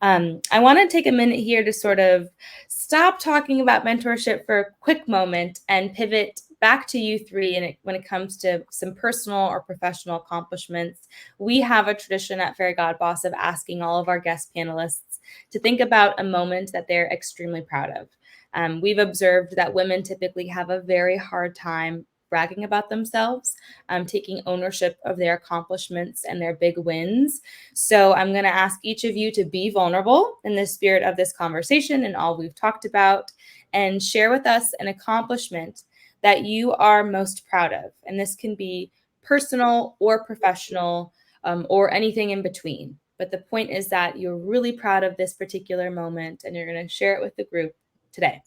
I want to take a minute here to sort of stop talking about mentorship for a quick moment and pivot back to you three. And when it comes to some personal or professional accomplishments, we have a tradition at Fairy God Boss of asking all of our guest panelists to think about a moment that they're extremely proud of. We've observed that women typically have a very hard time bragging about themselves, taking ownership of their accomplishments and their big wins. So I'm going to ask each of you to be vulnerable in the spirit of this conversation and all we've talked about, and share with us an accomplishment that you are most proud of. And this can be personal or professional, or anything in between. But the point is that you're really proud of this particular moment and you're going to share it with the group today.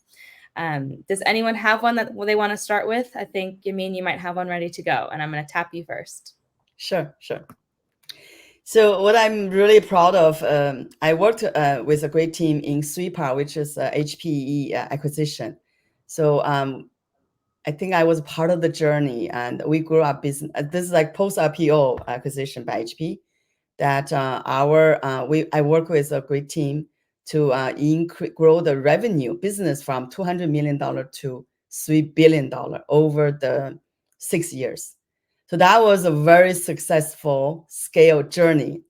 Does anyone have one that they want to start with? I think, Yamin, you might have one ready to go, and I'm going to tap you first. Sure. So what I'm really proud of, I worked with a great team in Sweeper, which is HPE acquisition. So I think I was part of the journey, and we grew up business. This is like post-IPO acquisition by HP. That I work with a great team to grow the revenue business from $200 million to $3 billion over the 6 years. So that was a very successful scale journey.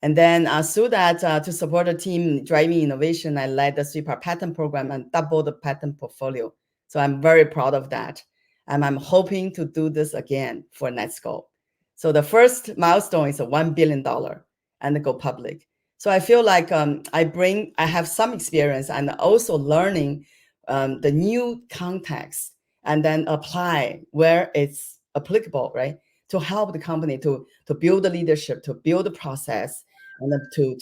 And then through that, to support the team driving innovation, I led the Sweeper patent program and doubled the patent portfolio. So I'm very proud of that. And I'm hoping to do this again for Netskope. So the first milestone is a $1 billion and go public. So I feel like I have some experience and also learning the new context and then apply where it's applicable, right? To help the company to build the leadership, to build the process, and then to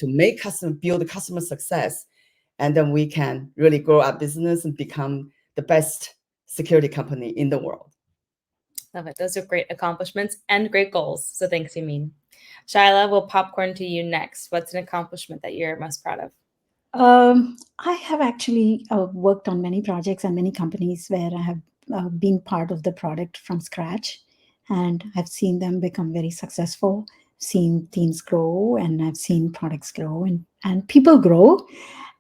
build the customer success. And then we can really grow our business and become the best security company in the world. Love it. Those are great accomplishments and great goals. So thanks, Yamin. Shyla, we'll popcorn to you next. What's an accomplishment that you're most proud of? I have actually worked on many projects and many companies where I have been part of the product from scratch, and I've seen them become very successful, seen teams grow, and I've seen products grow and people grow.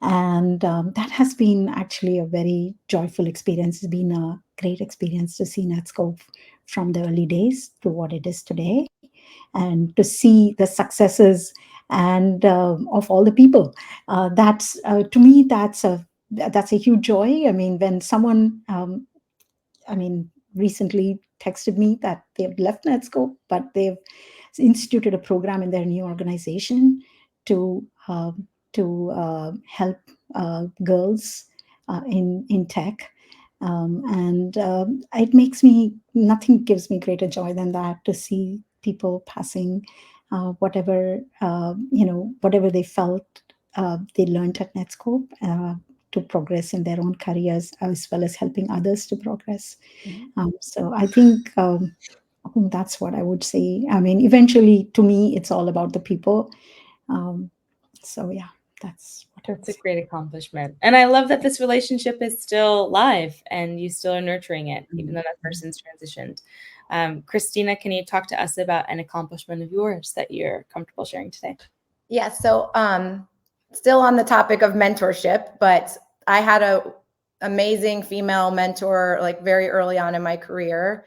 And that has been actually a very joyful experience. It's been a great experience to see Netskope from the early days to what it is today, and to see the successes and of all the people. That's to me, that's a huge joy. I mean, when someone recently texted me that they've left Netskope, but they've instituted a program in their new organization to help girls in tech. And it makes me, nothing gives me greater joy than that, to see people passing whatever they felt they learned at Netskope to progress in their own careers, as well as helping others to progress. So I think that's what I would say. I mean, eventually, to me, it's all about the people. So yeah, that's a great accomplishment. And I love that this relationship is still live and you still are nurturing it, even though that person's transitioned. Christina, can you talk to us about an accomplishment of yours that you're comfortable sharing today? Yeah, so still on the topic of mentorship, but I had a amazing female mentor like very early on in my career.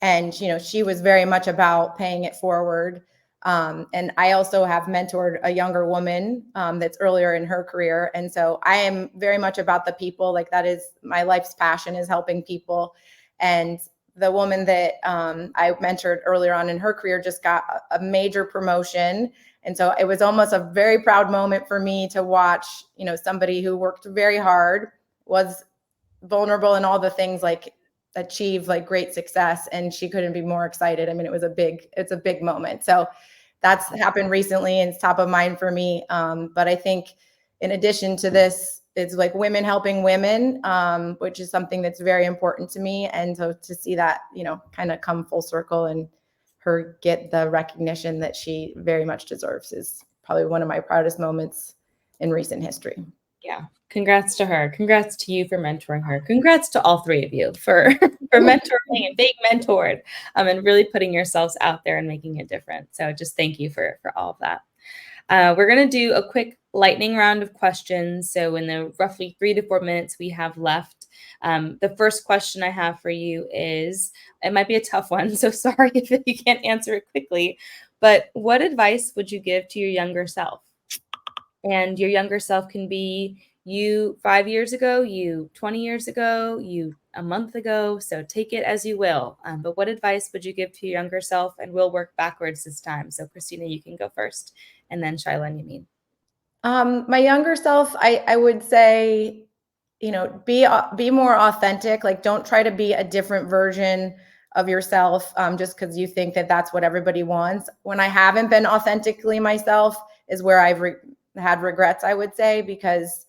And, she was very much about paying it forward. And I also have mentored a younger woman that's earlier in her career. And so I am very much about the people. Like, that is my life's passion, is helping people. And the woman that I mentored earlier on in her career just got a major promotion. And so it was almost a very proud moment for me to watch, somebody who worked very hard, was vulnerable and all the things, like achieve like great success, and she couldn't be more excited. I mean, it's a big moment. So that's happened recently and it's top of mind for me. But I think in addition to this, it's like women helping women, which is something that's very important to me. And so to see that, kind of come full circle and her get the recognition that she very much deserves is probably one of my proudest moments in recent history. Yeah. Congrats to her. Congrats to you for mentoring her. Congrats to all three of you for mentoring and being mentored, and really putting yourselves out there and making a difference. So just thank you for all of that. We're going to do a quick lightning round of questions. So in the roughly 3 to 4 minutes we have left, the first question I have for you is, it might be a tough one, so sorry if you can't answer it quickly, but what advice would you give to your younger self? And your younger self can be you 5 years ago, you 20 years ago, you a month ago. So take it as you will. But what advice would you give to your younger self? And we'll work backwards this time. So Christina, you can go first, and then Shyla and Yamin. My younger self, I would say, be more authentic. Like, don't try to be a different version of yourself just because you think that that's what everybody wants. When I haven't been authentically myself is where I've had regrets, I would say, because,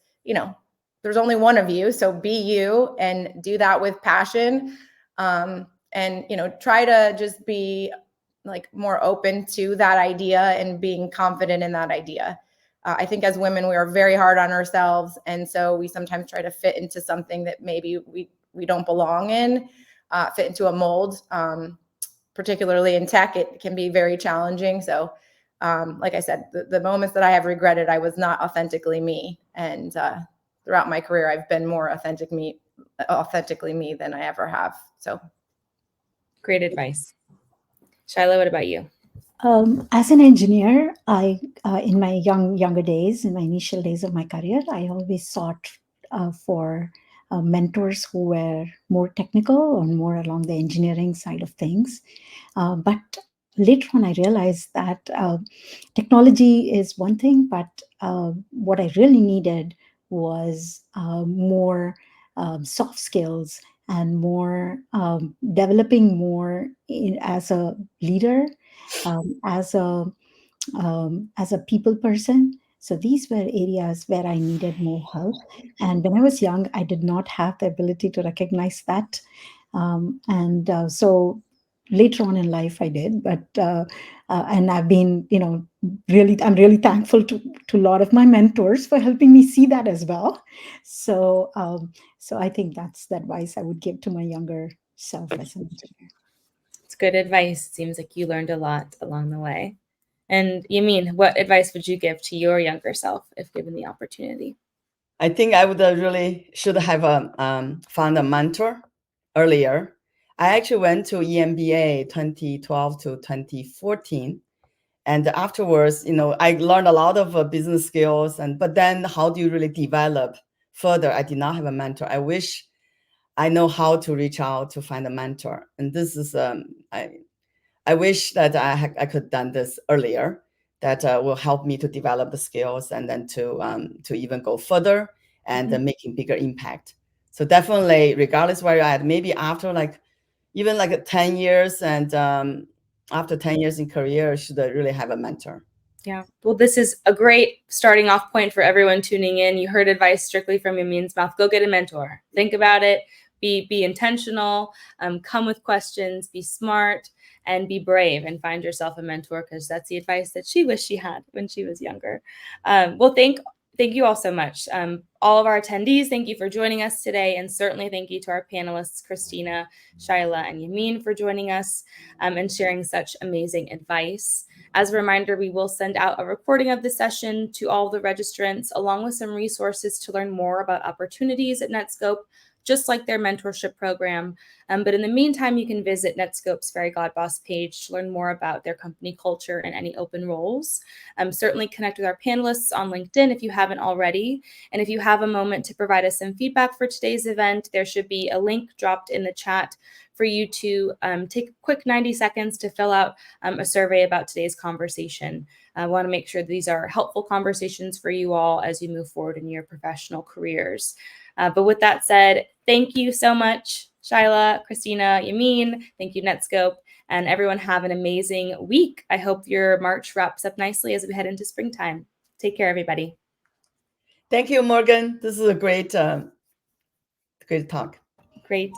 there's only one of you. So be you and do that with passion. And, try to just be like more open to that idea and being confident in that idea. I think as women, we are very hard on ourselves. And so we sometimes try to fit into something that maybe we don't belong in, fit into a mold. Particularly in tech, it can be very challenging. So like I said, the moments that I have regretted, I was not authentically me. And throughout my career, I've been more authentically me than I ever have. So great advice. Shyla, what about you? As an engineer, I in my younger days, in my initial days of my career, I always sought for mentors who were more technical or more along the engineering side of things. But later on, I realized that technology is one thing, but what I really needed was more soft skills and more developing more as a leader, as a people person. So these were areas where I needed more help. And when I was young, I did not have the ability to recognize that. So later on in life, I did. But and I've been, I'm really thankful to a lot of my mentors for helping me see that as well. So I think that's the advice I would give to my younger self as an engineer. It's good advice. It seems like you learned a lot along the way. And Yamin, what advice would you give to your younger self if given the opportunity? I think I would really should have found a mentor earlier. I actually went to EMBA 2012 to 2014. And afterwards, I learned a lot of business skills. But then how do you really develop further? I did not have a mentor. I wish I know how to reach out to find a mentor. And this is, I wish that I could have done this earlier. That will help me to develop the skills and then to even go further and making bigger impact. So definitely, regardless where you're at, maybe after even 10 years and after 10 years in career, should really have a mentor. Yeah. Well, this is a great starting off point for everyone tuning in. You heard advice strictly from Yamin's mouth. Go get a mentor. Think about it. Be intentional. Come with questions. Be smart and be brave and find yourself a mentor, because that's the advice that she wished she had when she was younger. Well, thank you all so much. All of our attendees, thank you for joining us today. And certainly thank you to our panelists, Christina, Shyla, and Yamin, for joining us and sharing such amazing advice. As a reminder, we will send out a recording of the session to all the registrants, along with some resources to learn more about opportunities at Netskope, just like their mentorship program. But in the meantime, you can visit Netskope's Fairy Godboss page to learn more about their company culture and any open roles. Certainly connect with our panelists on LinkedIn if you haven't already. And if you have a moment to provide us some feedback for today's event, there should be a link dropped in the chat for you to take a quick 90 seconds to fill out a survey about today's conversation. I want to make sure these are helpful conversations for you all as you move forward in your professional careers. But with that said, thank you so much, Shyla, Christina, Yamin. Thank you, Netskope. And everyone have an amazing week. I hope your March wraps up nicely as we head into springtime. Take care, everybody. Thank you, Morgan. This is a great talk. Great.